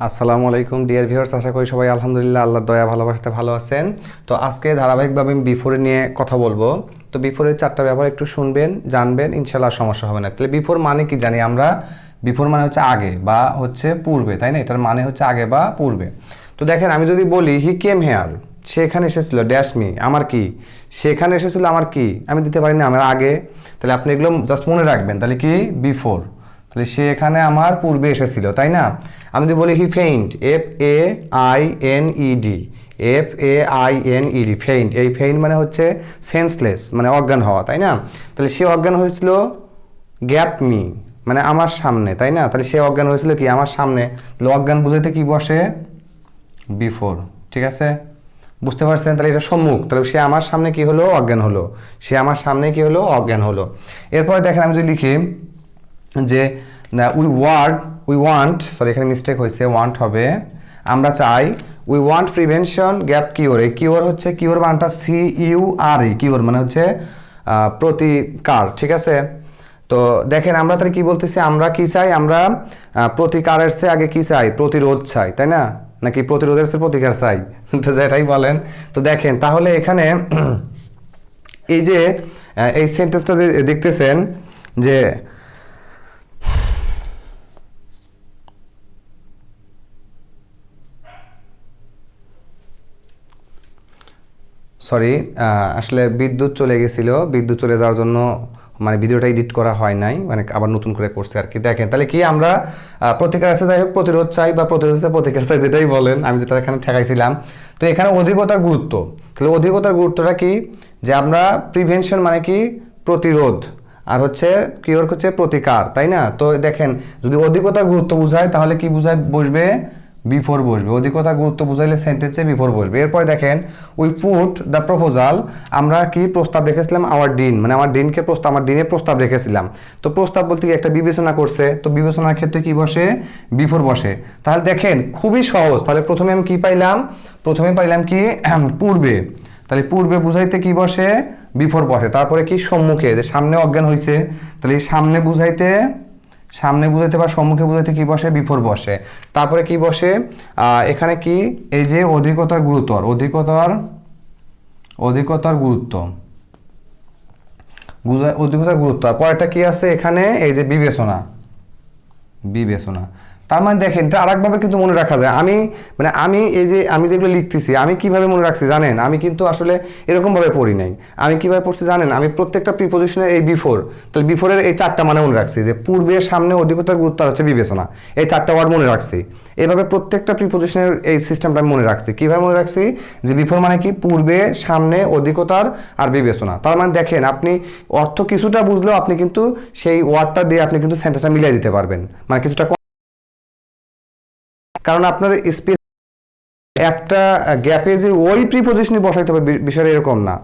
আসসালামু আলাইকুম dear viewers, আশা করি সবাই আলহামদুলিল্লাহ আল্লাহর দয়া ভালোবাসাতে ভালো আছেন। তো আজকে ধারাবাহিকভাবে আমি বিফোরে নিয়ে কথা বলবো। তো বিফোরের চারটা ব্যাপার একটু শুনবেন, জানবেন, ইনশাআল্লাহ সমস্যা হবে না। তাহলে বিফোর মানে কি জানি আমরা? বিফোর মানে হচ্ছে আগে বা হচ্ছে পূর্বে, তাই না? এটার মানে হচ্ছে আগে বা পূর্বে। তো দেখেন, আমি যদি বলি হি কেম হেয়ার, সেখানে এসেছিল ড্যাশ মি, আমার কি? সেখানে এসেছিল আমার কি? আমি দিতে পারি না, আমার আগে। তাহলে আপনি এগুলো জাস্ট মনে রাখবেন। তাহলে কি বিফোর, তাহলে সে এখানে আমার পূর্বে এসেছিল, তাই না? আমি যদি বলি হি ফেইন্ট, FAINED, FAINED, ফেইন্ট। এই ফেইন্ট মানে হচ্ছে সেন্সলেস, মানে অজ্ঞান হওয়া, তাই না? তাহলে সে অজ্ঞান হয়েছিল গ্যাপ মি, মানে আমার সামনে, তাই না? তাহলে সে অজ্ঞান হয়েছিল কি? আমার সামনে। তাহলে অজ্ঞান বুঝাইতে কি বসে? বিফোর। ঠিক আছে, বুঝতে পারছেন? তাহলে এটা সম্মুখ। তাহলে সে আমার সামনে কি হলো? অজ্ঞান হলো। সে আমার সামনে কি হলো? অজ্ঞান হলো। এরপরে দেখেন, আমি যদি লিখি যে উই ওয়ান্ট, সরি এখানে মিস্টেক হয়েছে, ওয়ান্ট হবে আমরা চাই। We want prevention gap cure. এই কিওর হচ্ছে, কিওর মানটা CURE, কিওর মানে হচ্ছে প্রতিকার। ঠিক আছে, তো দেখেন আমরা তাহলে কি বলতেছি? আমরা কি চাই? আমরা প্রতিকারের চেয়ে আগে কি চাই? প্রতিরোধ চাই, তাই না? নাকি প্রতিরোধের চেয়ে প্রতিকার চাই? তো যেটাই বলেন। তো দেখেন তাহলে এখানে এই যে এই সেন্টেন্সটা যে দেখতেছেন যে সরি, আসলে বিদ্যুৎ চলে গেছিল, বিদ্যুৎ চলে যাওয়ার জন্য মানে ভিডিওটা এডিট করা হয় নাই, মানে আবার নতুন করে করছে আর কি। দেখেন তাহলে কি আমরা প্রতিকার আছে, যাই হোক প্রতিরোধ চাই বা প্রতিরোধ আছে প্রতিকার চাই, যেটাই বলেন, আমি যেটা এখানে ঠেকাইছিলাম। তো এখানে অধিকতার গুরুত্ব, তাহলে অধিকতার গুরুত্বটা কি? যে আমরা প্রিভেনশন মানে কি? প্রতিরোধ, আর হচ্ছে কিওর হচ্ছে প্রতিকার, তাই না? তো দেখেন, যদি অধিকতার গুরুত্ব বোঝায় তাহলে কি বোঝায়? বসবে বিফোর বসবে। অধিকতার গুরুত্ব বুঝাইলে সেন্টেন্সে বিফোর বসবে। এরপর দেখেন, উই পুট দ্য প্রপোজাল, আমরা কি প্রস্তাব রেখেছিলাম? আওয়ার ডিন, মানে আমার ডিনকে প্রস্তাব, আমার ডিনে প্রস্তাব রেখেছিলাম। তো প্রস্তাব বলতে কি? একটা বিবেচনা করছে, তো বিবেচনার ক্ষেত্রে কি বসে? বিফোর বসে। তাহলে দেখেন খুবই সহজ। তাহলে প্রথমে আমি কি পাইলাম? প্রথমে পাইলাম কি? পূর্বে। তাহলে পূর্বে বুঝাইতে কি বসে? বিফোর বসে। তারপরে কি? সম্মুখে, যে সামনে অজ্ঞান হয়েছে, তাহলে এই সামনে বুঝাইতে, সামনে বুঝাইতে বা সম্মুখে বুঝাইতে কি বসে? বিফোর বসে। তারপরে কি বসে? এখানে কি? এই যে অধিকতার গুরুত্বর, অধিকতার গুরুত্ব, অধিকতার গুরুত্ব। আর পরেরটা কি আছে এখানে? এই যে বিবেচনা, বিবেচনা। তার মানে দেখেন, এটা আরেকভাবে কিন্তু মনে রাখা যায়। আমি এই যে আমি যেগুলো লিখতেছি, আমি কিভাবে মনে রাখছি জানেন? আমি কিন্তু আসলে এরকমভাবে পড়ি নাই। আমি কিভাবে পড়ছি জানেন? আমি প্রত্যেকটা প্রিপোজিশনের এই বিফোর, তাহলে বিফোরের এই চারটা মানে মনে রাখছি, যে পূর্বে, সামনে, অধিকতার গুরুত্ব আর হচ্ছে বিবেচনা। এই চারটা ওয়ার্ড মনে রাখছি। এভাবে প্রত্যেকটা প্রিপোজিশনের এই সিস্টেমটা আমি মনে রাখছি। কিভাবে মনে রাখছি? যে বিফোর মানে কি? পূর্বে, সামনে, অধিকতার আর বিবেচনা। তার মানে দেখেন, আপনি অর্থ কিছুটা বুঝলেও আপনি কিন্তু সেই ওয়ার্ডটা দিয়ে আপনি কিন্তু সেন্টেন্সটা মিলিয়ে দিতে পারবেন, মানে কিছুটা। কারণ আপনার স্পেস একটা গ্যাপে যে ওই প্রিপোজিশনে বসাইতে হবে বিষয়টা এরকম না।